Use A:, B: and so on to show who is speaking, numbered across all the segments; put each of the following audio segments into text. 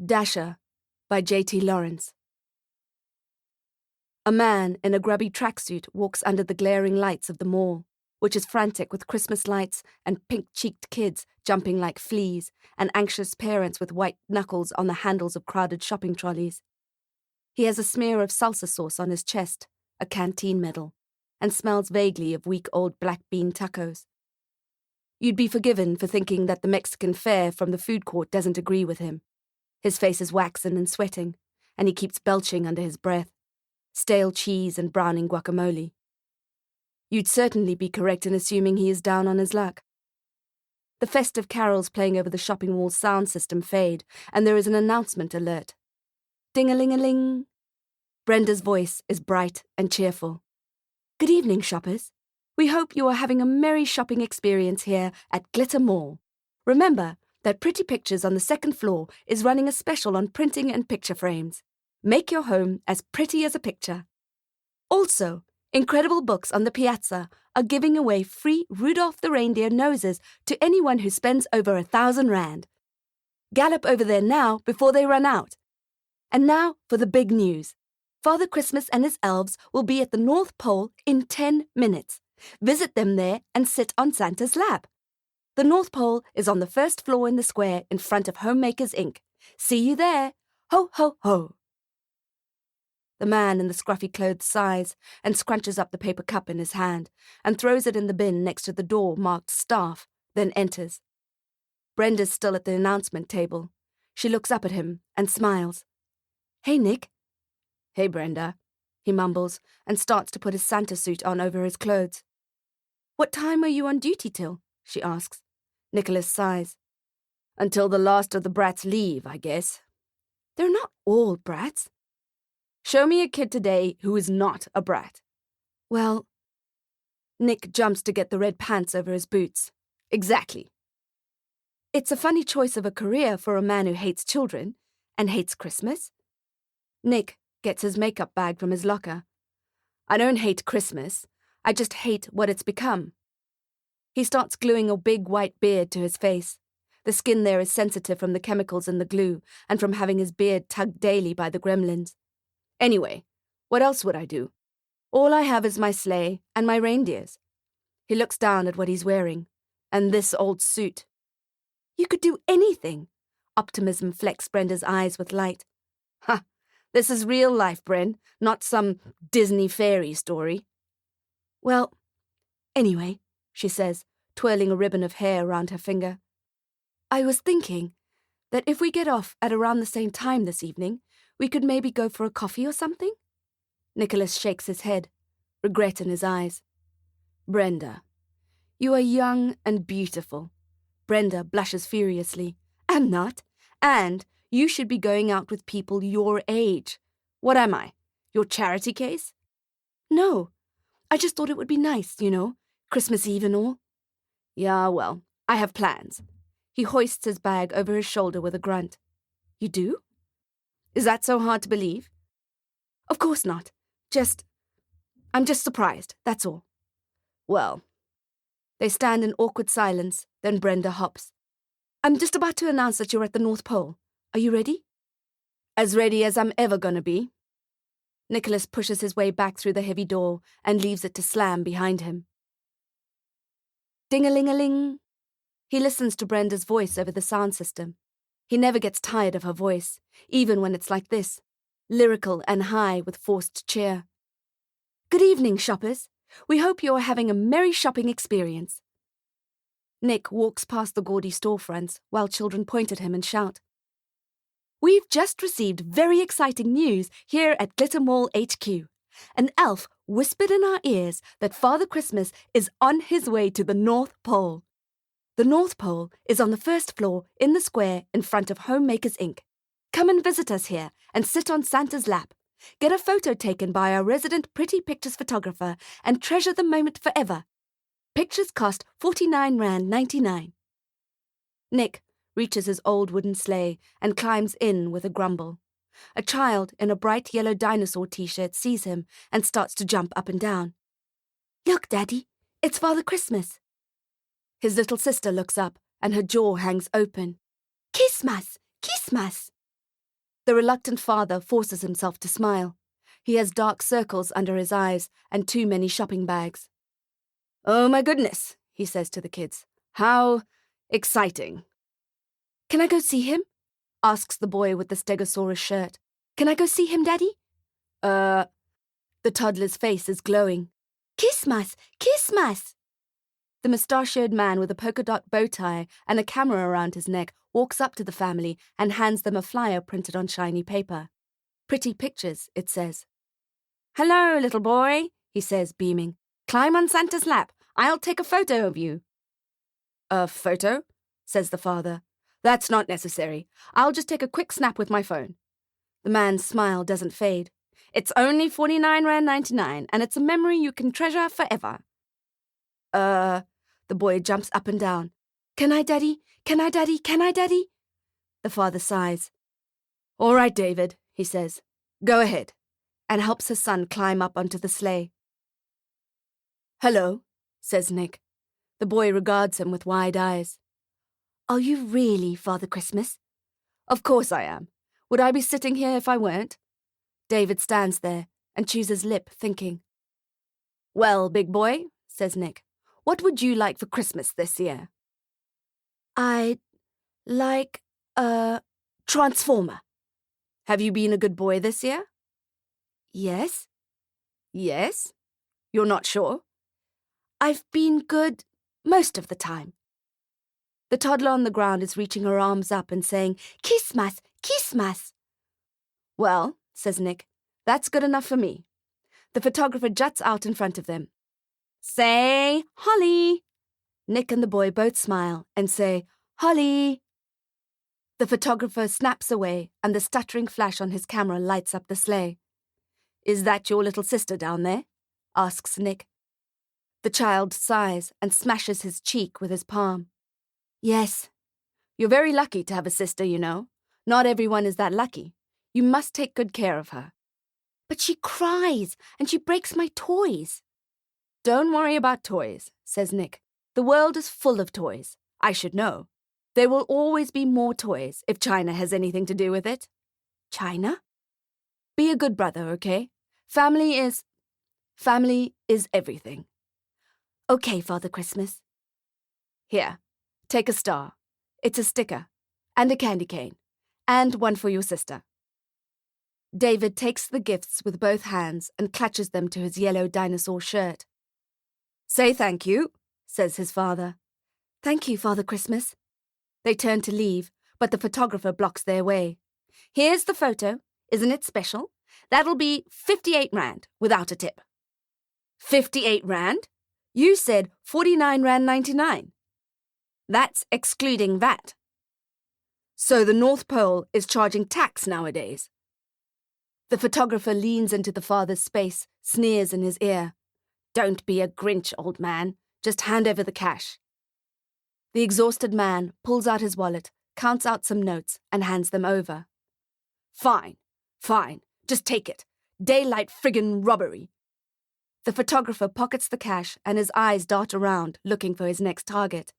A: Dasher by J.T. Lawrence. A man in a grubby tracksuit walks under the glaring lights of the mall, which is frantic with Christmas lights and pink-cheeked kids jumping like fleas and anxious parents with white knuckles on the handles of crowded shopping trolleys. He has a smear of salsa sauce on his chest, a canteen medal, and smells vaguely of week-old black bean tacos. You'd be forgiven for thinking that the Mexican fare from the food court doesn't agree with him. His face is waxen and sweating, and he keeps belching under his breath. Stale cheese and browning guacamole. You'd certainly be correct in assuming he is down on his luck. The festive carols playing over the shopping mall sound system fade, and there is an announcement alert. Ding-a-ling-a-ling. Brenda's voice is bright and cheerful. Good evening, shoppers. We hope you are having a merry shopping experience here at Glitter Mall. Remember that Pretty Pictures on the second floor is running a special on printing and picture frames. Make your home as pretty as a picture. Also, Incredible Books on the Piazza are giving away free Rudolph the Reindeer noses to anyone who spends over 1,000 rand. Gallop over there now before they run out. And now for the big news. Father Christmas and his elves will be at the North Pole in 10 minutes. Visit them there and sit on Santa's lap. The North Pole is on the first floor in the square in front of Homemakers Inc. See you there. Ho, ho, ho. The man in the scruffy clothes sighs and scrunches up the paper cup in his hand and throws it in the bin next to the door marked staff, then enters. Brenda's still at the announcement table. She looks up at him and smiles. Hey, Nick. Hey, Brenda, he mumbles and starts to put his Santa suit on over his clothes. What time are you on duty till? She asks. Nicholas sighs. Until the last of the brats leave, I guess. They're not all brats. Show me a kid today who is not a brat. Well, Nick jumps to get the red pants over his boots. Exactly. It's a funny choice of a career for a man who hates children and hates Christmas. Nick gets his makeup bag from his locker. I don't hate Christmas. I just hate what it's become. He starts gluing a big white beard to his face. The skin there is sensitive from the chemicals in the glue and from having his beard tugged daily by the gremlins. Anyway, what else would I do? All I have is my sleigh and my reindeers. He looks down at what he's wearing. And this old suit. You could do anything. Optimism flecks Brenda's eyes with light. Ha! This is real life, Bren, not some Disney fairy story. Well, anyway, she says, twirling a ribbon of hair around her finger. I was thinking that if we get off at around the same time this evening, we could maybe go for a coffee or something? Nicholas shakes his head, regret in his eyes. Brenda, you are young and beautiful. Brenda blushes furiously. I'm not. And you should be going out with people your age. What am I? Your charity case? No. I just thought it would be nice, Christmas Eve and all. Yeah, well, I have plans. He hoists his bag over his shoulder with a grunt. You do? Is that so hard to believe? Of course not. I'm just surprised, that's all. Well, they stand in awkward silence, then Brenda hops. I'm just about to announce that you're at the North Pole. Are you ready? As ready as I'm ever gonna be. Nicholas pushes his way back through the heavy door and leaves it to slam behind him. Ding-a-ling-a-ling. He listens to Brenda's voice over the sound system. He never gets tired of her voice, even when it's like this, lyrical and high with forced cheer. Good evening, shoppers. We hope you are having a merry shopping experience. Nick walks past the gaudy storefronts while children point at him and shout. We've just received very exciting news here at Glitter Mall HQ. An elf whispered in our ears that Father Christmas is on his way to the North Pole. The North Pole is on the first floor in the square in front of Homemakers Inc. Come and visit us here and sit on Santa's lap. Get a photo taken by our resident Pretty Pictures photographer and treasure the moment forever. Pictures cost 49 Rand 99. Nick reaches his old wooden sleigh and climbs in with a grumble. A child in a bright yellow dinosaur t-shirt sees him and starts to jump up and down. Look, Daddy, it's Father Christmas. His little sister looks up and her jaw hangs open. Christmas! Christmas! The reluctant father forces himself to smile. He has dark circles under his eyes and too many shopping bags. "Oh my goodness," he says to the kids. "How exciting." "Can I go see him?" asks the boy with the Stegosaurus shirt. "Can I go see him, Daddy?" The toddler's face is glowing. "Christmas! Christmas!" The mustachioed man with a polka dot bow tie and a camera around his neck walks up to the family and hands them a flyer printed on shiny paper. "Pretty pictures," it says. "Hello, little boy," he says, beaming. "Climb on Santa's lap. I'll take a photo of you." "A photo?" says the father. "That's not necessary. I'll just take a quick snap with my phone." The man's smile doesn't fade. "It's only 49.99 and it's a memory you can treasure forever." The boy jumps up and down. "Can I, Daddy? Can I, Daddy? Can I, Daddy?" The father sighs. "All right, David," he says. "Go ahead," and helps his son climb up onto the sleigh. "Hello," says Nick. The boy regards him with wide eyes. "Are you really Father Christmas?" "Of course I am. Would I be sitting here if I weren't?" David stands there and chews his lip, thinking. "Well, big boy," says Nick, "what would you like for Christmas this year?" "I'd like a transformer." "Have you been a good boy this year?" "Yes." "Yes? You're not sure?" "I've been good most of the time." The toddler on the ground is reaching her arms up and saying, "Christmas, Christmas." "Well," says Nick, "that's good enough for me." The photographer juts out in front of them. "Say, Holly!" Nick and the boy both smile and say, "Holly!" The photographer snaps away and the stuttering flash on his camera lights up the sleigh. "Is that your little sister down there?" asks Nick. The child sighs and smashes his cheek with his palm. "Yes." "You're very lucky to have a sister, you know. Not everyone is that lucky. You must take good care of her." "But she cries and she breaks my toys." "Don't worry about toys," says Nick. "The world is full of toys. I should know. There will always be more toys if China has anything to do with it." "China?" "Be a good brother, okay? Family is everything." "Okay, Father Christmas." "Here, take a star. It's a sticker. And a candy cane. And one for your sister." David takes the gifts with both hands and clutches them to his yellow dinosaur shirt. "Say thank you," says his father. "Thank you, Father Christmas." They turn to leave, but the photographer blocks their way. "Here's the photo. Isn't it special? That'll be 58 rand, without a tip." 58 rand? You said 49.99. That's excluding VAT. So the North Pole is charging tax nowadays. The photographer leans into the father's space, sneers in his ear. "Don't be a Grinch, old man. Just hand over the cash." The exhausted man pulls out his wallet, counts out some notes, and hands them over. Fine. Just take it. Daylight friggin' robbery." The photographer pockets the cash and his eyes dart around, looking for his next target.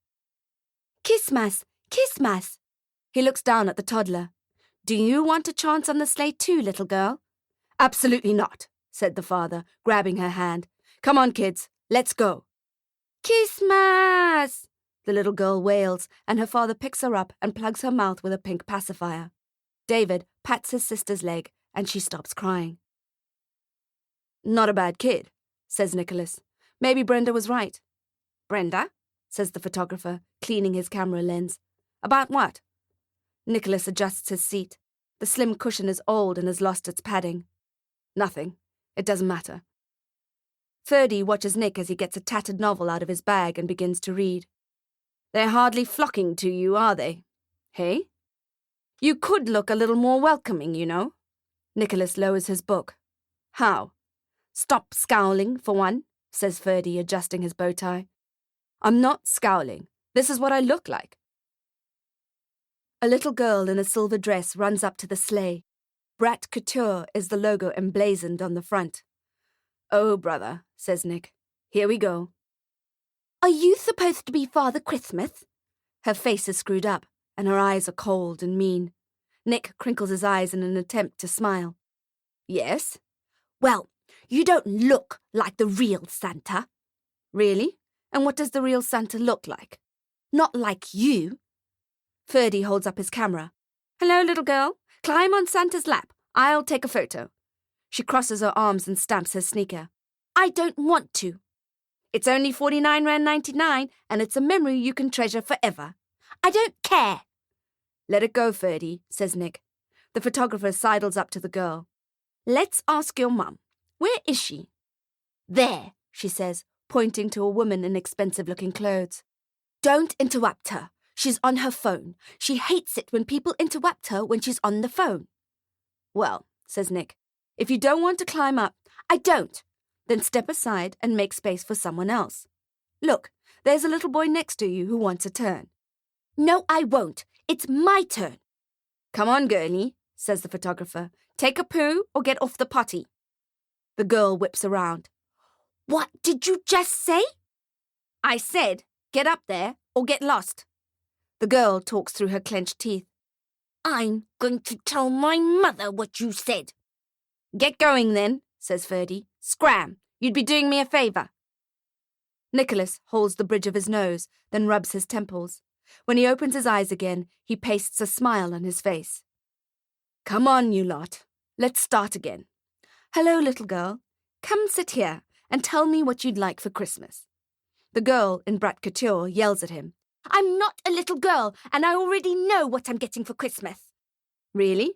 A: "Christmas, Christmas." He looks down at the toddler. "Do you want a chance on the sleigh too, little girl?" "Absolutely not," said the father, grabbing her hand. "Come on, kids, let's go." "Christmas!" the little girl wails, and her father picks her up and plugs her mouth with a pink pacifier. David pats his sister's leg, and she stops crying. "Not a bad kid," says Nicholas. "Maybe Brenda was right." "Brenda?" says the photographer, cleaning his camera lens. "About what?" Nicholas adjusts his seat. The slim cushion is old and has lost its padding. "Nothing. It doesn't matter." Ferdy watches Nick as he gets a tattered novel out of his bag and begins to read. "They're hardly flocking to you, are they? Hey? You could look a little more welcoming, you know." Nicholas lowers his book. "How?" "Stop scowling, for one," says Ferdy, adjusting his bow tie. "I'm not scowling. This is what I look like." A little girl in a silver dress runs up to the sleigh. Brat Couture is the logo emblazoned on the front. "Oh, brother," says Nick. "Here we go." "Are you supposed to be Father Christmas?" Her face is screwed up, and her eyes are cold and mean. Nick crinkles his eyes in an attempt to smile. Yes?
B: Well, you don't look like the real Santa.
A: Really? And what does the real Santa look like?
B: Not like you.
A: Ferdy holds up his camera. Hello, little girl. Climb on Santa's lap. I'll take a photo. She crosses her arms and stamps her sneaker.
B: I don't want to.
A: It's only 49.99 and it's a memory you can treasure forever.
B: I don't care.
A: Let it go, Ferdy, says Nick. The photographer sidles up to the girl. Let's ask your mum. Where is she?
B: There,
A: she says, pointing to a woman in expensive-looking clothes.
B: Don't interrupt her. She's on her phone. She hates it when people interrupt her when she's on the phone.
A: Well, says Nick, if you don't want to climb up,
B: I don't.
A: Then step aside and make space for someone else. Look, there's a little boy next to you who wants a turn.
B: No, I won't. It's my turn.
A: Come on, girlie, says the photographer. Take a poo or get off the potty. The girl whips around.
B: What did you just say?
A: I said, get up there or get lost. The girl talks through her clenched teeth.
B: I'm going to tell my mother what you said.
A: Get going then, says Ferdy. Scram, you'd be doing me a favour. Nicholas holds the bridge of his nose, then rubs his temples. When he opens his eyes again, he pastes a smile on his face. Come on, you lot. Let's start again. Hello, little girl. Come sit here and tell me what you'd like for Christmas. The girl in Brat Couture yells at him.
B: I'm not a little girl, and I already know what I'm getting for Christmas.
A: Really?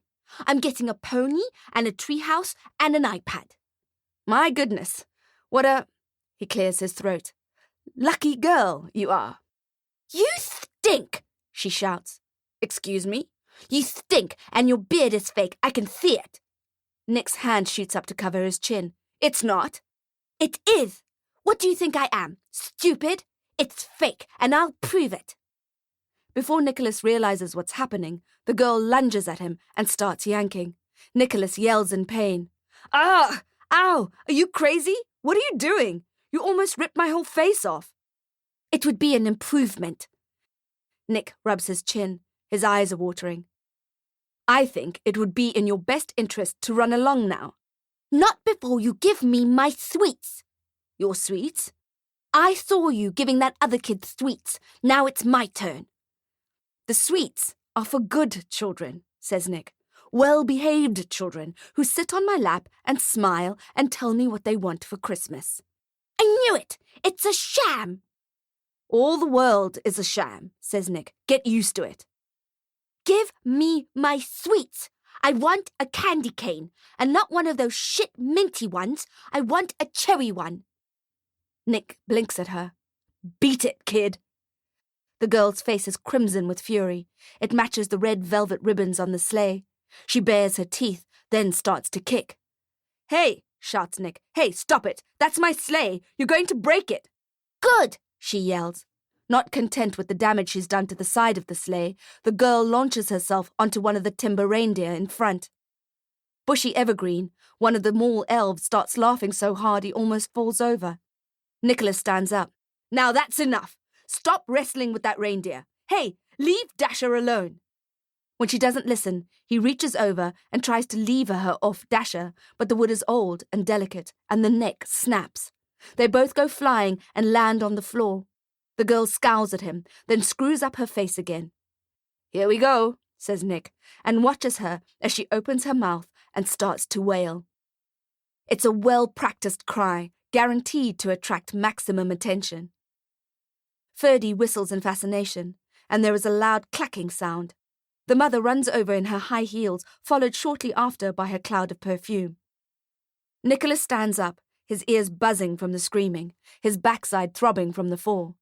B: I'm getting a pony and a treehouse and an iPad.
A: My goodness, what a... He clears his throat. Lucky girl you are.
B: You stink, she shouts.
A: Excuse me?
B: You stink, and your beard is fake. I can see it.
A: Nick's hand shoots up to cover his chin. It's not.
B: It is. What do you think I am? Stupid? It's fake, and I'll prove it.
A: Before Nicholas realizes what's happening, the girl lunges at him and starts yanking. Nicholas yells in pain. Ah! Ow! Are you crazy? What are you doing? You almost ripped my whole face off.
B: It would be an improvement.
A: Nick rubs his chin. His eyes are watering. I think it would be in your best interest to run along now.
B: Not before you give me my sweets.
A: Your sweets?
B: I saw you giving that other kid sweets. Now it's my turn.
A: The sweets are for good children, says Nick. Well-behaved children who sit on my lap and smile and tell me what they want for Christmas.
B: I knew it! It's a sham!
A: All the world is a sham, says Nick. Get used to it.
B: Give me my sweets. I want a candy cane, and not one of those shit minty ones. I want a cherry one.
A: Nick blinks at her. Beat it, kid. The girl's face is crimson with fury. It matches the red velvet ribbons on the sleigh. She bares her teeth, then starts to kick. Hey, shouts Nick. Hey, stop it. That's my sleigh. You're going to break it.
B: Good,
A: she yells. Not content with the damage she's done to the side of the sleigh, the girl launches herself onto one of the timber reindeer in front. Bushy Evergreen, one of the mall elves, starts laughing so hard he almost falls over. Nicholas stands up. Now that's enough. Stop wrestling with that reindeer. Hey, leave Dasher alone. When she doesn't listen, he reaches over and tries to lever her off Dasher, but the wood is old and delicate, and the neck snaps. They both go flying and land on the floor. The girl scowls at him, then screws up her face again. Here we go, says Nick, and watches her as she opens her mouth and starts to wail. It's a well-practiced cry, guaranteed to attract maximum attention. Ferdy whistles in fascination, and there is a loud clacking sound. The mother runs over in her high heels, followed shortly after by her cloud of perfume. Nicholas stands up, his ears buzzing from the screaming, his backside throbbing from the fall.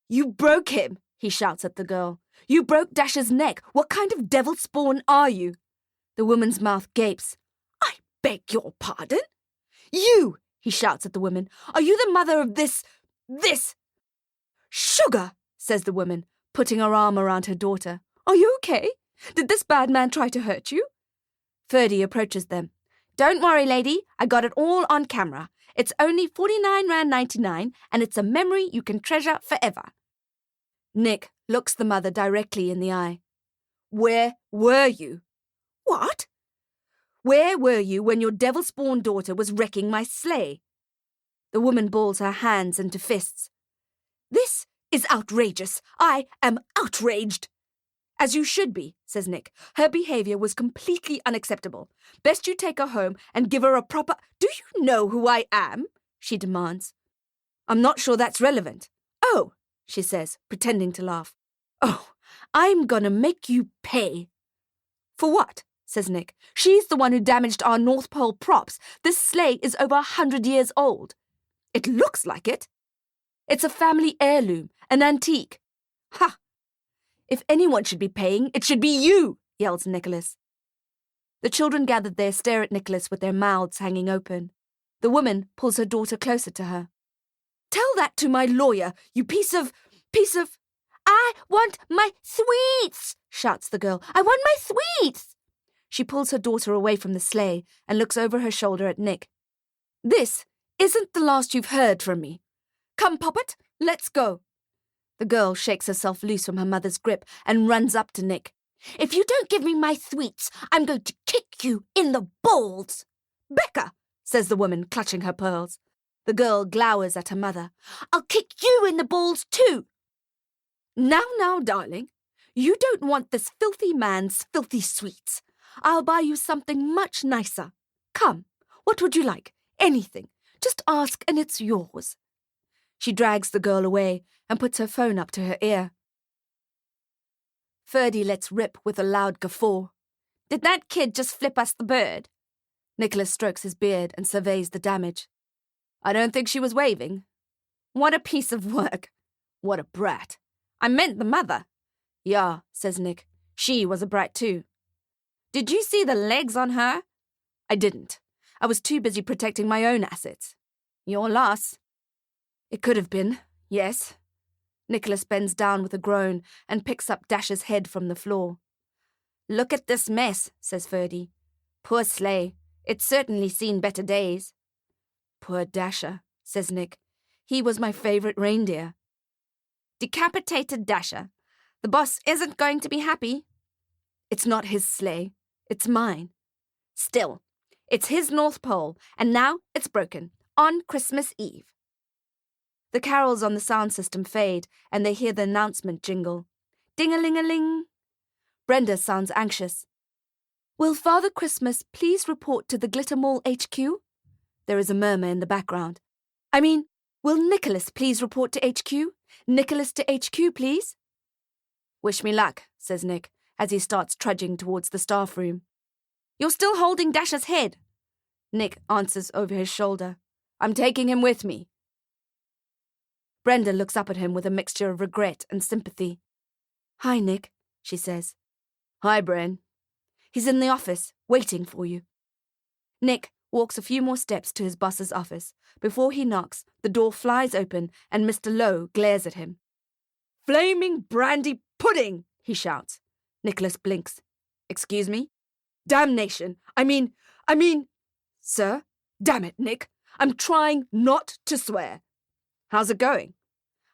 A: You broke him, he shouts at the girl. You broke Dasher's neck. What kind of devil spawn are you? The woman's mouth gapes. I beg your pardon? You, he shouts at the woman. Are you the mother of this? Sugar, says the woman, putting her arm around her daughter. Are you okay? Did this bad man try to hurt you? Ferdy approaches them. Don't worry, lady. I got it all on camera. It's only 49.99 and it's a memory you can treasure forever. Nick looks the mother directly in the eye. Where were you? What? Where were you when your devil-spawn daughter was wrecking my sleigh? The woman balls her hands into fists. This is outrageous. I am outraged. As you should be, says Nick. Her behaviour was completely unacceptable. Best you take her home and give her a proper... Do you know who I am? She demands. I'm not sure that's relevant. Oh, she says, pretending to laugh. Oh, I'm gonna make you pay. For what? Says Nick. She's the one who damaged our North Pole props. This sleigh is over 100 years old. It looks like it. It's a family heirloom, an antique. Ha! If anyone should be paying, it should be you, yells Nicholas. The children gathered there stare at Nicholas with their mouths hanging open. The woman pulls her daughter closer to her. Tell that to my lawyer, you piece of...
B: I want my sweets, shouts the girl. I want my sweets.
A: She pulls her daughter away from the sleigh and looks over her shoulder at Nick. This isn't the last you've heard from me. Come, Poppet, let's go. The girl shakes herself loose from her mother's grip and runs up to Nick.
B: If you don't give me my sweets, I'm going to kick you in the balls.
A: Becca, says the woman, clutching her pearls. The girl glowers at her mother.
B: I'll kick you in the balls too.
A: Now, darling, you don't want this filthy man's filthy sweets. I'll buy you something much nicer. Come, what would you like? Anything. Just ask and it's yours. She drags the girl away and puts her phone up to her ear. Ferdy lets rip with a loud guffaw. Did that kid just flip us the bird? Nicholas strokes his beard and surveys the damage. I don't think she was waving. What a piece of work. What a brat. I meant the mother. Yeah, says Nick. She was a brat too. Did you see the legs on her? I didn't. I was too busy protecting my own assets. Your loss. It could have been, yes. Nicholas bends down with a groan and picks up Dash's head from the floor. Look at this mess, says Ferdy. Poor sleigh. It's certainly seen better days. Poor Dasher, says Nick. He was my favourite reindeer. Decapitated Dasher. The boss isn't going to be happy. It's not his sleigh. It's mine. Still, it's his North Pole, and now it's broken, on Christmas Eve. The carols on the sound system fade, and they hear the announcement jingle. Ding-a-ling-a-ling. Brenda sounds anxious. Will Father Christmas please report to the Glitter Mall HQ? There is a murmur in the background. I mean, will Nicholas please report to HQ? Nicholas to HQ, please? Wish me luck, says Nick, as he starts trudging towards the staff room. You're still holding Dasher's head. Nick answers over his shoulder. I'm taking him with me. Brenda looks up at him with a mixture of regret and sympathy. Hi, Nick, she says. Hi, Bren. He's in the office, waiting for you. Nick walks a few more steps to his boss's office. Before he knocks, the door flies open and Mr. Lowe glares at him. Flaming brandy pudding, he shouts. Nicholas blinks. Excuse me? Damnation. I mean... Sir? Damn it, Nick. I'm trying not to swear. How's it going?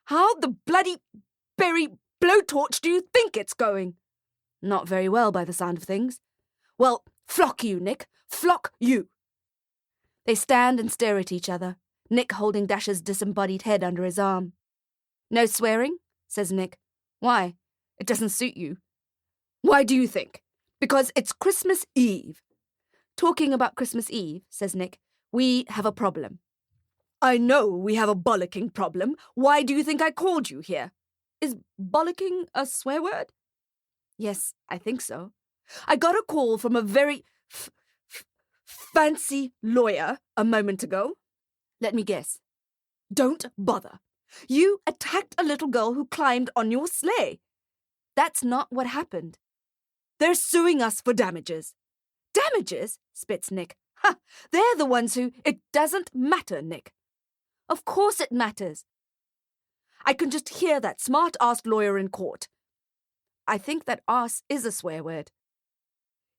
A: How the bloody berry blowtorch do you think it's going? Not very well by the sound of things. Well, flock you, Nick. Flock you. They stand and stare at each other, Nick holding Dasher's disembodied head under his arm. No swearing? Says Nick. Why? It doesn't suit you. Why do you think? Because it's Christmas Eve. Talking about Christmas Eve, says Nick, we have a problem. I know we have a bollocking problem. Why do you think I called you here? Is bollocking a swear word? Yes, I think so. I got a call from a very fancy lawyer a moment ago. Let me guess. Don't bother. You attacked a little girl who climbed on your sleigh. That's not what happened. They're suing us for damages. Damages? Spits Nick. Ha! They're the ones who... It doesn't matter, Nick. Of course it matters. I can just hear that smart-ass lawyer in court. I think that ass is a swear word.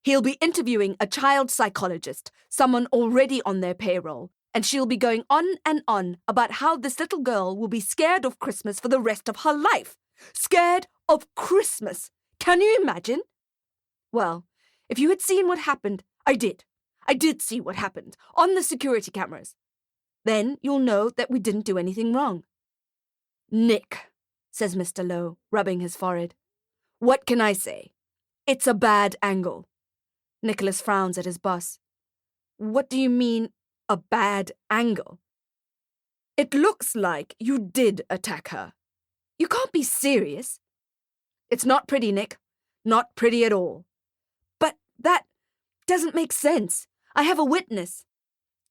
A: He'll be interviewing a child psychologist, someone already on their payroll, and she'll be going on and on about how this little girl will be scared of Christmas for the rest of her life. Scared of Christmas. Can you imagine? Well, if you had seen what happened, I did. I did see what happened on the security cameras. Then you'll know that we didn't do anything wrong. Nick, says Mr. Lowe, rubbing his forehead. What can I say? It's a bad angle. Nicholas frowns at his boss. What do you mean, a bad angle? It looks like you did attack her. You can't be serious. It's not pretty, Nick. Not pretty at all. But that doesn't make sense. I have a witness.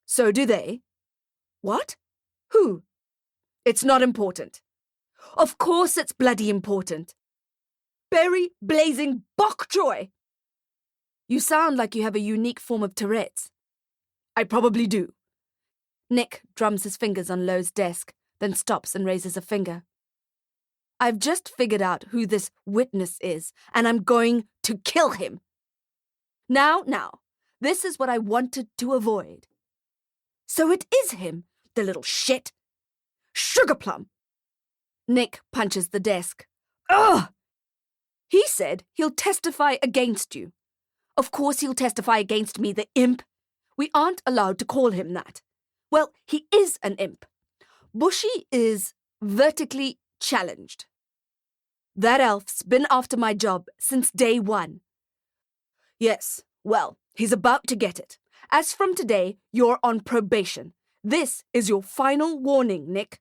A: So do they. What? Who? It's not important. Of course it's bloody important. Berry blazing bok choy! You sound like you have a unique form of Tourette's. I probably do. Nick drums his fingers on Lowe's desk, then stops and raises a finger. I've just figured out who this witness is, and I'm going to kill him. Now, this is what I wanted to avoid. So it is him, the little shit. Sugar plum. Nick punches the desk. Ugh! He said he'll testify against you. Of course he'll testify against me, the imp. We aren't allowed to call him that. Well, he is an imp. Bushy is vertically challenged. That elf's been after my job since day one. Yes, well, he's about to get it. As from today, you're on probation. This is your final warning, Nick.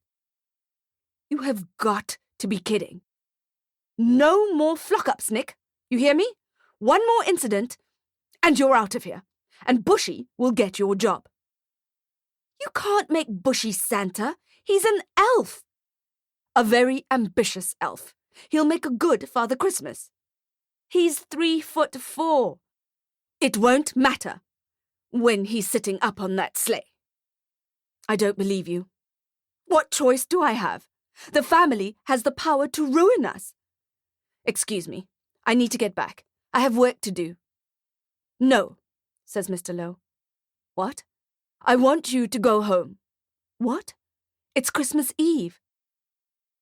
A: You have got to be kidding. No more flock-ups, Nick. You hear me? One more incident, and you're out of here. And Bushy will get your job. You can't make Bushy Santa. He's an elf. A very ambitious elf. He'll make a good Father Christmas. He's 3'4". It won't matter when he's sitting up on that sleigh. I don't believe you. What choice do I have? The family has the power to ruin us. Excuse me. I need to get back. I have work to do. No, says Mr. Lowe. What? I want you to go home. What? It's Christmas Eve.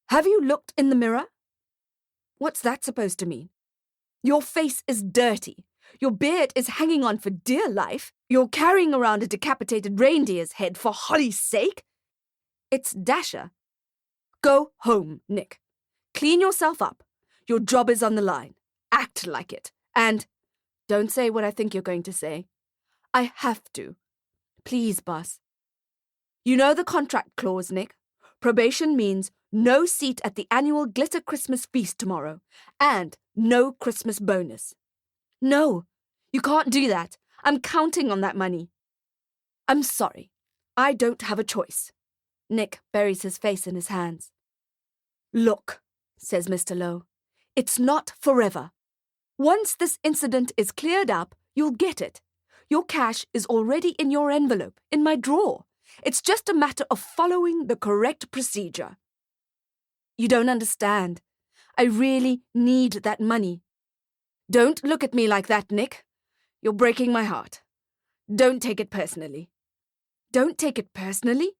A: Have you looked in the mirror? What's that supposed to mean? Your face is dirty. Your beard is hanging on for dear life. You're carrying around a decapitated reindeer's head for Holly's sake. It's Dasher. Go home, Nick. Clean yourself up. Your job is on the line. Act like it. And don't say what I think you're going to say. I have to. Please, boss. You know the contract clause, Nick. Probation means no seat at the annual Glitter Christmas feast tomorrow, and no Christmas bonus. No, you can't do that. I'm counting on that money. I'm sorry. I don't have a choice. Nick buries his face in his hands. Look, says Mr. Lowe, it's not forever. Once this incident is cleared up, you'll get it. Your cash is already in your envelope, in my drawer. It's just a matter of following the correct procedure. You don't understand. I really need that money. Don't look at me like that, Nick. You're breaking my heart. Don't take it personally. Don't take it personally?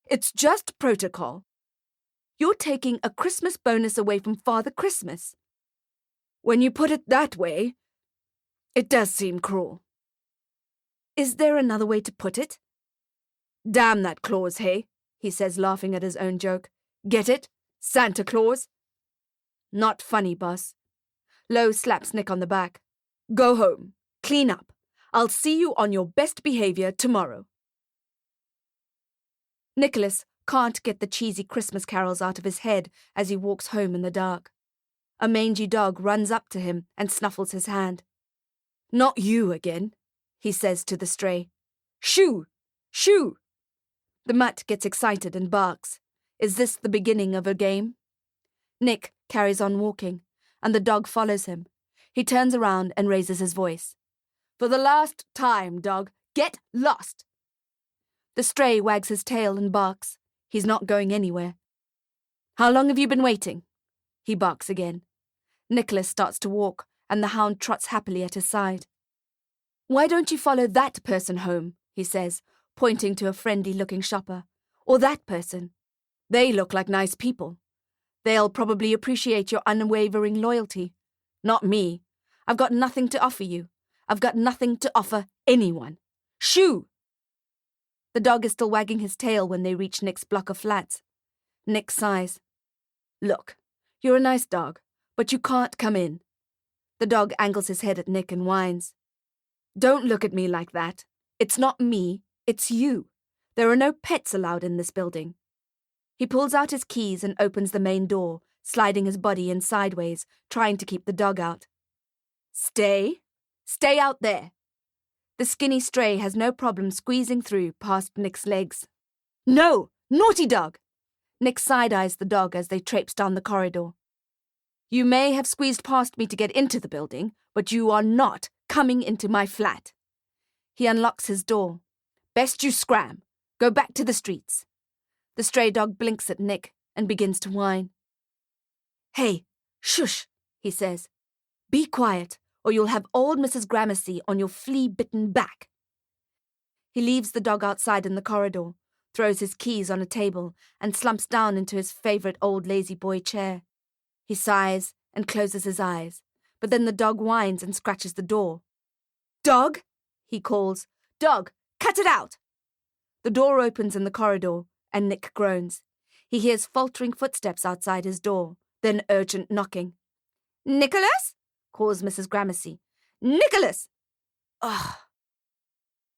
A: It's just protocol. You're taking a Christmas bonus away from Father Christmas. When you put it that way, it does seem cruel. Is there another way to put it? Damn that Claus, hey? He says, laughing at his own joke. Get it? Santa Claus? Not funny, boss. Lowe slaps Nick on the back. Go home. Clean up. I'll see you on your best behavior tomorrow. Nicholas can't get the cheesy Christmas carols out of his head as he walks home in the dark. A mangy dog runs up to him and snuffles his hand. Not you again, he says to the stray. Shoo! Shoo! The mutt gets excited and barks. Is this the beginning of a game? Nick carries on walking, and the dog follows him. He turns around and raises his voice. For the last time, dog, get lost! The stray wags his tail and barks. He's not going anywhere. How long have you been waiting? He barks again. Nicholas starts to walk, and the hound trots happily at his side. Why don't you follow that person home? He says, pointing to a friendly-looking shopper. Or that person. They look like nice people. They'll probably appreciate your unwavering loyalty. Not me. I've got nothing to offer you. I've got nothing to offer anyone. Shoo! The dog is still wagging his tail when they reach Nick's block of flats. Nick sighs. Look, you're a nice dog, but you can't come in. The dog angles his head at Nick and whines. Don't look at me like that. It's not me, it's you. There are no pets allowed in this building. He pulls out his keys and opens the main door, sliding his body in sideways, trying to keep the dog out. Stay. Stay out there. The skinny stray has no problem squeezing through past Nick's legs. No! Naughty dog! Nick side-eyes the dog as they traipse down the corridor. You may have squeezed past me to get into the building, but you are not coming into my flat. He unlocks his door. Best you scram. Go back to the streets. The stray dog blinks at Nick and begins to whine. Hey, shush, he says. Be quiet, or you'll have old Mrs. Gramercy on your flea-bitten back. He leaves the dog outside in the corridor, throws his keys on a table, and slumps down into his favourite old lazy boy chair. He sighs and closes his eyes, but then the dog whines and scratches the door. Dog, he calls. Dog, cut it out! The door opens in the corridor, and Nick groans. He hears faltering footsteps outside his door, then urgent knocking. Nicholas? Calls Mrs. Gramercy. Nicholas! Ugh.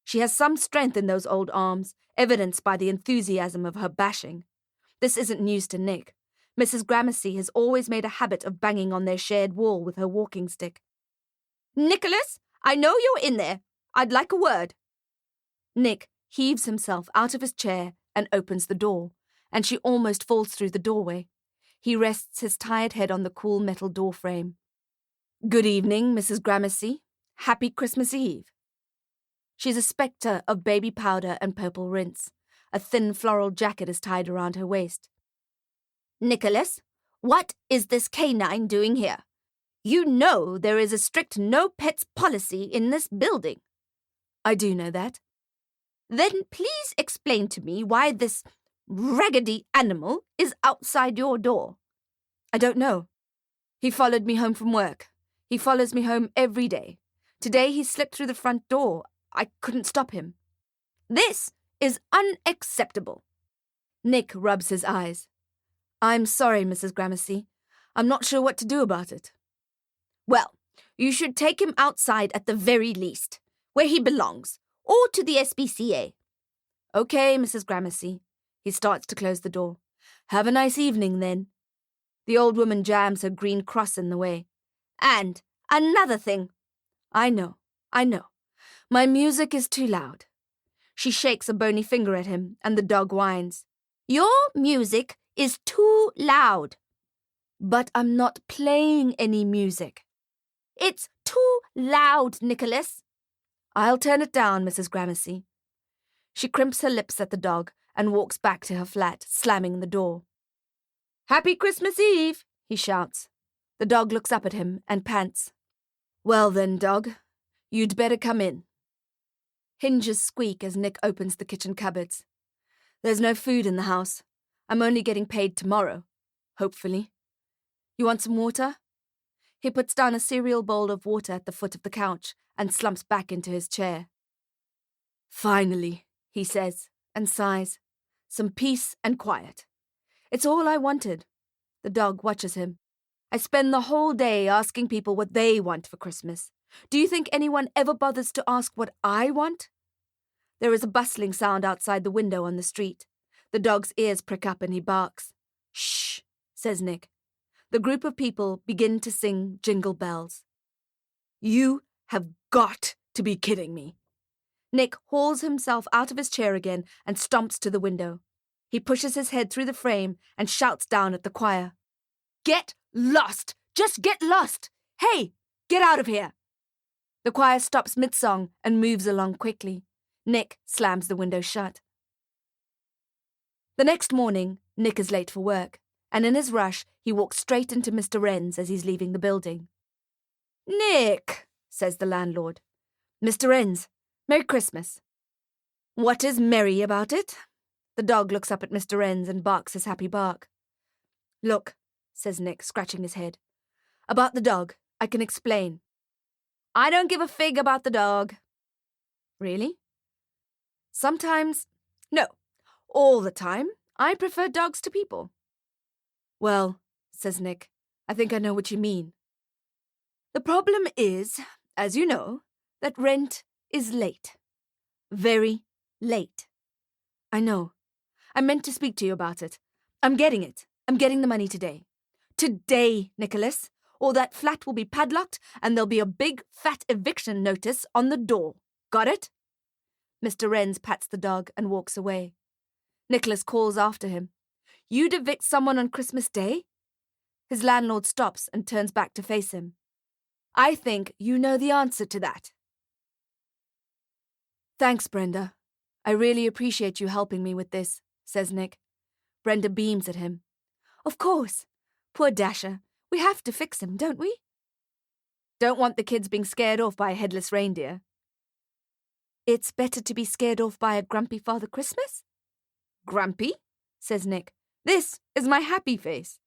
A: She has some strength in those old arms, evidenced by the enthusiasm of her bashing. This isn't news to Nick. Mrs. Gramercy has always made a habit of banging on their shared wall with her walking stick. Nicholas, I know you're in there. I'd like a word. Nick heaves himself out of his chair and opens the door, and she almost falls through the doorway. He rests his tired head on the cool metal door frame. Good evening, Mrs. Gramercy. Happy Christmas Eve. She's a spectre of baby powder and purple rinse. A thin floral jacket is tied around her waist. Nicholas, what is this canine doing here? You know there is a strict no-pets policy in this building. I do know that. Then please explain to me why this raggedy animal is outside your door. I don't know. He followed me home from work. He follows me home every day. Today he slipped through the front door. I couldn't stop him. This is unacceptable. Nick rubs his eyes. I'm sorry, Mrs. Gramercy. I'm not sure what to do about it. Well, you should take him outside at the very least, where he belongs, or to the SPCA. Okay, Mrs. Gramercy. He starts to close the door. Have a nice evening, then. The old woman jams her green cross in the way. And another thing. I know. My music is too loud. She shakes a bony finger at him, and the dog whines. Your music is too loud. But I'm not playing any music. It's too loud, Nicholas. I'll turn it down, Mrs. Gramercy. She crimps her lips at the dog and walks back to her flat, slamming the door. Happy Christmas Eve, he shouts. The dog looks up at him and pants. Well then, dog, you'd better come in. Hinges squeak as Nick opens the kitchen cupboards. There's no food in the house. I'm only getting paid tomorrow, hopefully. You want some water? He puts down a cereal bowl of water at the foot of the couch and slumps back into his chair. Finally, he says, and sighs. Some peace and quiet. It's all I wanted. The dog watches him. I spend the whole day asking people what they want for Christmas. Do you think anyone ever bothers to ask what I want? There is a bustling sound outside the window on the street. The dog's ears prick up and he barks. Shh, says Nick. The group of people begin to sing Jingle Bells. You have got to be kidding me. Nick hauls himself out of his chair again and stomps to the window. He pushes his head through the frame and shouts down at the choir. Get lost! Just get lost! Hey, get out of here! The choir stops mid-song and moves along quickly. Nick slams the window shut. The next morning, Nick is late for work, and in his rush, he walks straight into Mr. Wren's as he's leaving the building. Nick, says the landlord. Mr. Wren's, Merry Christmas. What is merry about it? The dog looks up at Mr. Wren's and barks his happy bark. Look, says Nick, scratching his head. About the dog, I can explain. I don't give a fig about the dog. Really? Sometimes, no, all the time, I prefer dogs to people. Well, says Nick, I think I know what you mean. The problem is, as you know, that rent is late. Very late. I know. I meant to speak to you about it. I'm getting it. I'm getting the money today. Today, Nicholas, or that flat will be padlocked and there'll be a big, fat eviction notice on the door. Got it? Mr. Wrens pats the dog and walks away. Nicholas calls after him. You'd evict someone on Christmas Day? His landlord stops and turns back to face him. I think you know the answer to that. Thanks, Brenda. I really appreciate you helping me with this, says Nick. Brenda beams at him. Of course. Poor Dasher. We have to fix him, don't we? Don't want the kids being scared off by a headless reindeer. It's better to be scared off by a grumpy Father Christmas? Grumpy? Says Nick. This is my happy face.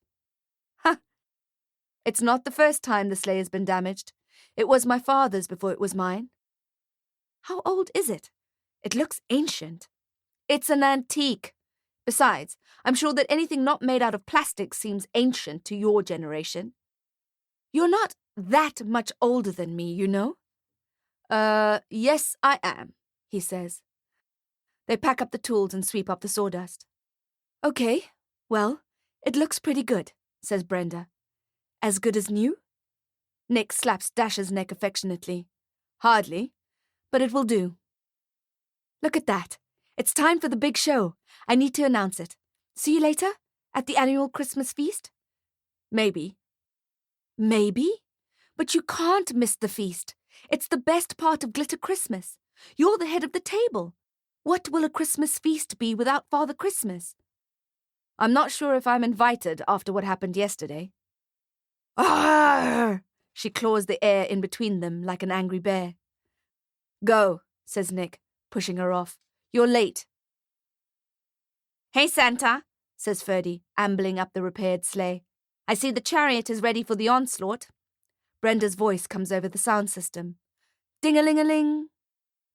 A: Ha! It's not the first time the sleigh has been damaged. It was my father's before it was mine. How old is it? It looks ancient. It's an antique. Besides, I'm sure that anything not made out of plastic seems ancient to your generation. You're not that much older than me, you know. Yes, I am, he says. They pack up the tools and sweep up the sawdust. Okay, well, it looks pretty good, says Brenda. As good as new? Nick slaps Dasher's neck affectionately. Hardly, but it will do. Look at that. It's time for the big show. I need to announce it. See you later? At the annual Christmas feast? Maybe. Maybe? But you can't miss the feast. It's the best part of Glitter Christmas. You're the head of the table. What will a Christmas feast be without Father Christmas? I'm not sure if I'm invited after what happened yesterday. Arrgh! She claws the air in between them like an angry bear. Go, says Nick, pushing her off. You're late. Hey, Santa, says Ferdy, ambling up the repaired sleigh. I see the chariot is ready for the onslaught. Brenda's voice comes over the sound system. Ding-a-ling-a-ling.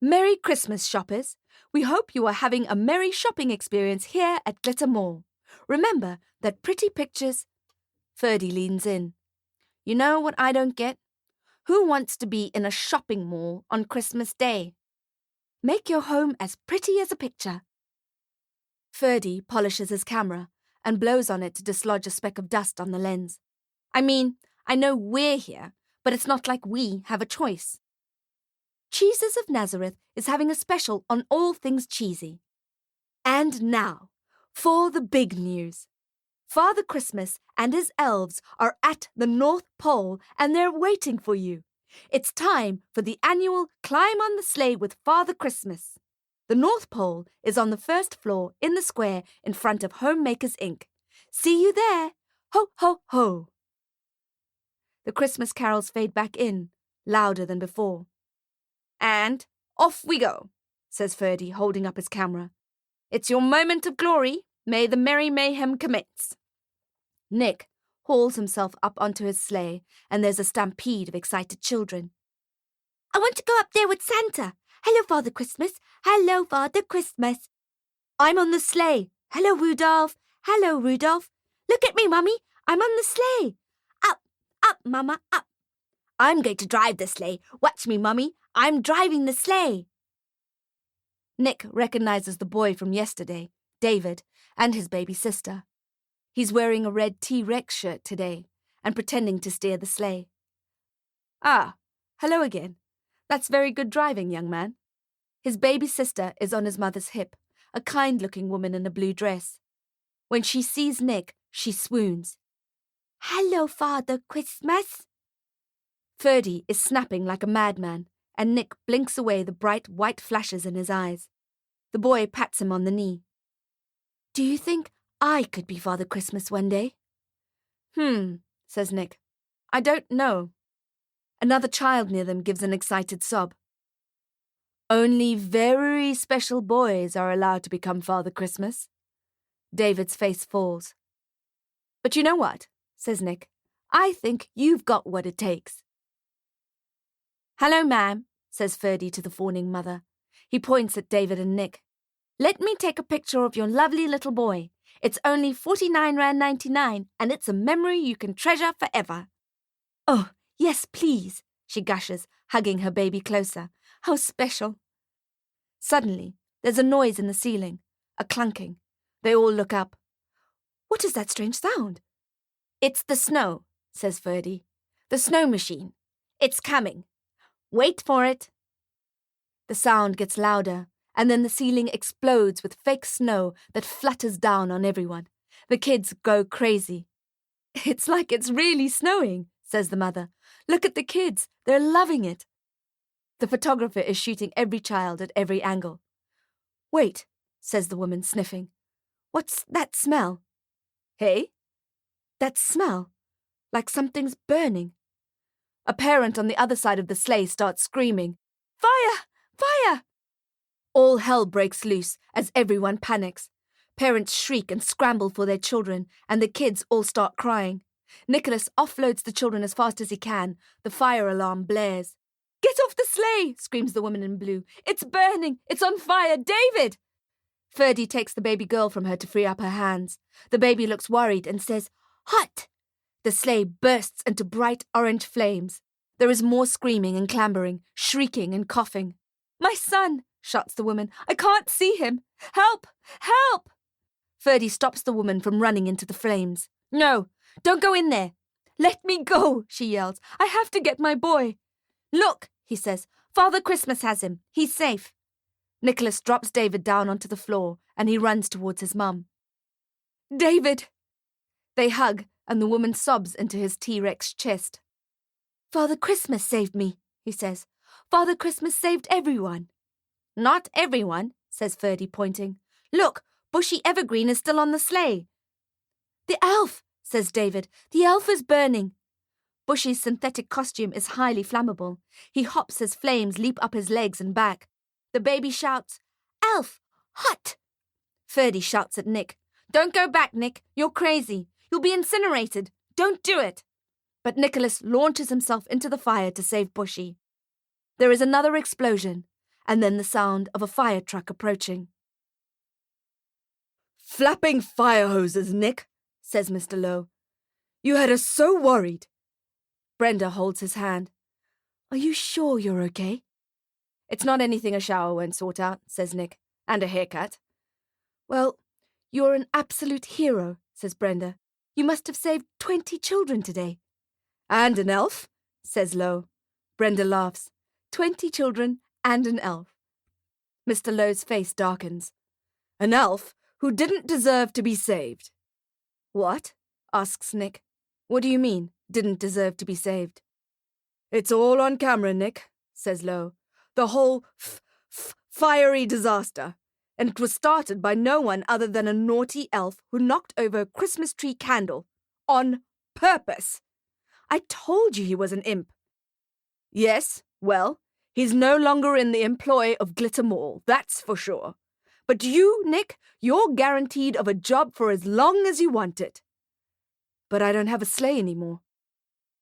A: Merry Christmas, shoppers. We hope you are having a merry shopping experience here at Glitter Mall. Remember that pretty pictures... Ferdy leans in. You know what I don't get? Who wants to be in a shopping mall on Christmas Day? Make your home as pretty as a picture. Ferdy polishes his camera and blows on it to dislodge a speck of dust on the lens. I mean, I know we're here, but it's not like we have a choice. Cheeses of Nazareth is having a special on all things cheesy. And now, for the big news. Father Christmas and his elves are at the North Pole and they're waiting for you. It's time for the annual Climb on the Sleigh with Father Christmas. The North Pole is on the first floor in the square in front of Homemakers Inc. See you there! Ho, ho, ho! The Christmas carols fade back in, louder than before. And off we go, says Ferdy, holding up his camera. It's your moment of glory. May the merry mayhem commence. Nick hauls himself up onto his sleigh, and there's a stampede of excited children.
B: I want to go up there with Santa. Hello, Father Christmas. Hello, Father Christmas. I'm on the sleigh. Hello, Rudolph. Hello, Rudolph. Look at me, Mummy. I'm on the sleigh. Up, up, Mama, up. I'm going to drive the sleigh. Watch me, Mummy. I'm driving the sleigh.
A: Nick recognizes the boy from yesterday, David, and his baby sister. He's wearing a red T-Rex shirt today and pretending to steer the sleigh. Ah, hello again. That's very good driving, young man. His baby sister is on his mother's hip, a kind-looking woman in a blue dress. When she sees Nick, she swoons.
B: Hello, Father Christmas.
A: Ferdy is snapping like a madman, and Nick blinks away the bright white flashes in his eyes. The boy pats him on the knee. Do you think I could be Father Christmas one day? Says Nick. I don't know. Another child near them gives an excited sob. Only very special boys are allowed to become Father Christmas. David's face falls. But you know what, says Nick. I think you've got what it takes. "Hello, ma'am," says Ferdy to the fawning mother. He points at David and Nick. "Let me take a picture of your lovely little boy. It's only 49.99 and it's a memory you can treasure forever." "Oh, yes, please," she gushes, hugging her baby closer. "How special." Suddenly, there's a noise in the ceiling, a clunking. They all look up. "What is that strange sound?" "It's the snow," says Ferdy. "The snow machine. It's coming. Wait for it." The sound gets louder, and then the ceiling explodes with fake snow that flutters down on everyone. The kids go crazy. "It's like it's really snowing," says the mother. "Look at the kids. They're loving it." The photographer is shooting every child at every angle. "Wait," says the woman, sniffing. "What's that smell?" "Hey?" "That smell. Like something's burning." A parent on the other side of the sleigh starts screaming, "Fire! Fire!" All hell breaks loose as everyone panics. Parents shriek and scramble for their children, and the kids all start crying. Nicholas offloads the children as fast as he can. The fire alarm blares. "Get off the sleigh!" screams the woman in blue. "It's burning! It's on fire! David!" Ferdy takes the baby girl from her to free up her hands. The baby looks worried and says, "Hot!" The sleigh bursts into bright orange flames. There is more screaming and clambering, shrieking and coughing. "My son!" shouts the woman. "I can't see him! Help! Help!" Ferdy stops the woman from running into the flames. "No, don't go in there." "Let me go," she yells. "I have to get my boy." "Look," he says. "Father Christmas has him. He's safe." Nicholas drops David down onto the floor and he runs towards his mum. "David!" They hug and the woman sobs into his T-Rex chest. "Father Christmas saved me," he says. "Father Christmas saved everyone." "Not everyone," says Ferdy, pointing. "Look, bushy evergreen is still on the sleigh." "The elf," says David. "The elf is burning." Bushy's synthetic costume is highly flammable. He hops as flames leap up his legs and back. The baby shouts, "Elf! Hot!" Ferdy shouts at Nick. "Don't go back, Nick. You're crazy. You'll be incinerated. Don't do it." But Nicholas launches himself into the fire to save Bushy. There is another explosion, and then the sound of a fire truck approaching. "Flapping fire hoses, Nick," says Mr. Lowe. "You had us so worried." Brenda holds his hand. "Are you sure you're okay?" "It's not anything a shower won't sort out," says Nick. "And a haircut." "Well, you're an absolute hero," says Brenda. "You must have saved 20 children today." "And an elf," says Lowe. Brenda laughs. 20 children and an elf. Mr. Lowe's face darkens. "An elf who didn't deserve to be saved." "What?" asks Nick. "What do you mean, didn't deserve to be saved?" "It's all on camera, Nick," says Lowe. "The whole fiery disaster. And it was started by no one other than a naughty elf who knocked over a Christmas tree candle. On purpose. I told you he was an imp." "Yes, well, he's no longer in the employ of Glitter Mall, that's for sure. But you, Nick, you're guaranteed of a job for as long as you want it." "But I don't have a sleigh anymore."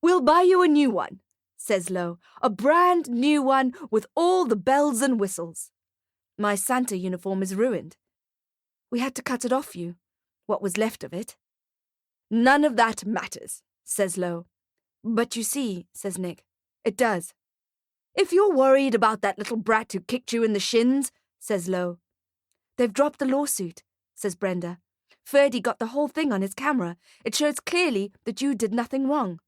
A: "We'll buy you a new one," says Lowe. "A brand new one with all the bells and whistles." "My Santa uniform is ruined." "We had to cut it off you. What was left of it." "None of that matters," says Lowe. "But you see," says Nick, "it does." "If you're worried about that little brat who kicked you in the shins," says Lowe. "They've dropped the lawsuit," says Brenda. "Ferdy got the whole thing on his camera. It shows clearly that you did nothing wrong."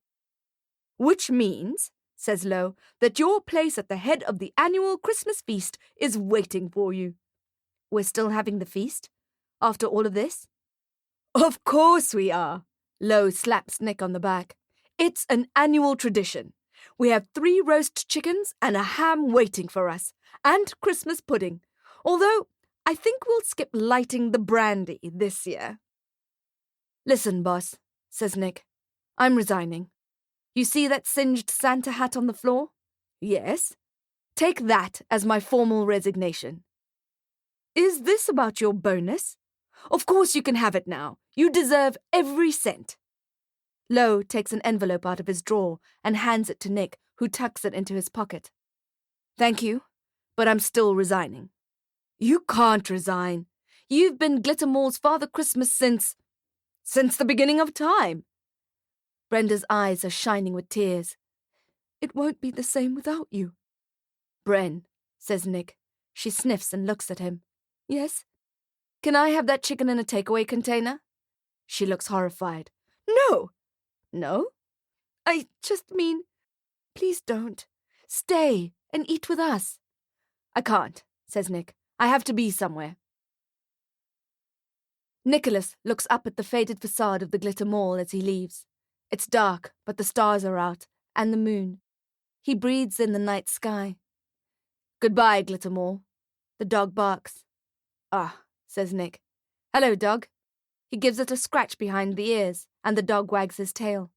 A: "Which means," says Lowe, "that your place at the head of the annual Christmas feast is waiting for you." "We're still having the feast? After all of this?" "Of course we are." Lowe slaps Nick on the back. "It's an annual tradition. We have 3 roast chickens and a ham waiting for us, and Christmas pudding. Although, I think we'll skip lighting the brandy this year." "Listen, boss," says Nick. "I'm resigning. You see that singed Santa hat on the floor?" "Yes." "Take that as my formal resignation." "Is this about your bonus?" "Of course you can have it now. You deserve every cent." Lowe takes an envelope out of his drawer and hands it to Nick, who tucks it into his pocket. Thank you, but I'm still resigning. You can't resign. You've been Glittermore's Father Christmas since the beginning of time. Brenda's eyes are shining with tears. It won't be the same without you. Bren, says Nick. She sniffs and looks at him. Yes? Can I have that chicken in a takeaway container? She looks horrified. No! No? I just mean, please don't. Stay and eat with us. I can't, says Nick. I have to be somewhere. Nicholas looks up at the faded facade of the Glitter Mall as he leaves. It's dark, but the stars are out, and the moon. He breathes in the night sky. Goodbye, Glitter Mall. The dog barks. Ah, says Nick. Hello, dog. He gives it a scratch behind the ears, and the dog wags his tail.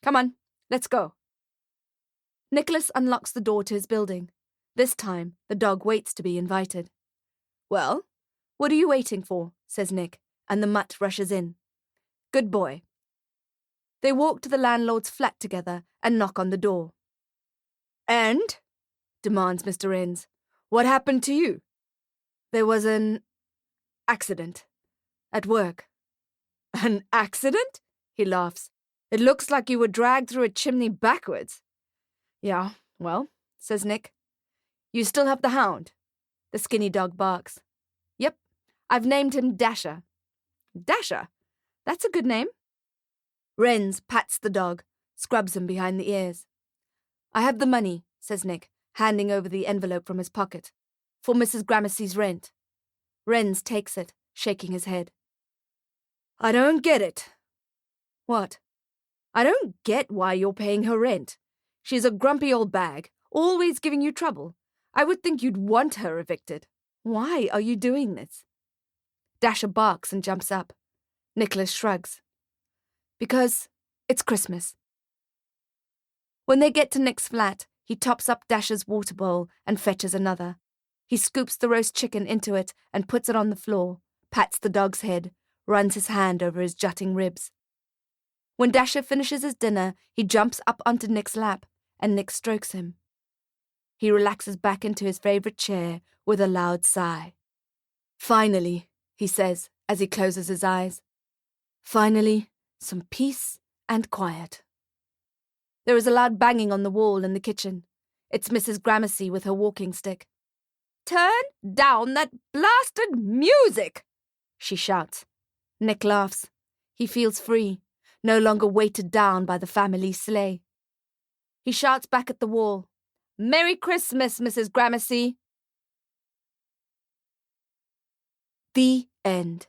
A: Come on, let's go. Nicholas unlocks the door to his building. This time, the dog waits to be invited. Well, what are you waiting for? Says Nick, and the mutt rushes in. Good boy. They walk to the landlord's flat together and knock on the door. And? Demands Mr. Innes. What happened to you? There was an accident. At work. An accident? He laughs. It looks like you were dragged through a chimney backwards. Yeah, well, says Nick. You still have the hound? The skinny dog barks. Yep, I've named him Dasher. Dasher? That's a good name. Renz pats the dog, scrubs him behind the ears. I have the money, says Nick, handing over the envelope from his pocket. For Mrs. Gramercy's rent. Renz takes it, shaking his head. I don't get it. What? I don't get why you're paying her rent. She's a grumpy old bag, always giving you trouble. I would think you'd want her evicted. Why are you doing this? Dasher barks and jumps up. Nicholas shrugs. Because it's Christmas. When they get to Nick's flat, he tops up Dasher's water bowl and fetches another. He scoops the roast chicken into it and puts it on the floor, pats the dog's head, runs his hand over his jutting ribs. When Dasher finishes his dinner, he jumps up onto Nick's lap, and Nick strokes him. He relaxes back into his favourite chair with a loud sigh. Finally, he says as he closes his eyes. Finally, some peace and quiet. There is a loud banging on the wall in the kitchen. It's Mrs. Gramercy with her walking stick. Turn down that blasted music, she shouts. Nick laughs. He feels free, no longer weighted down by the family sleigh. He shouts back at the wall, Merry Christmas, Mrs. Gramercy. The end.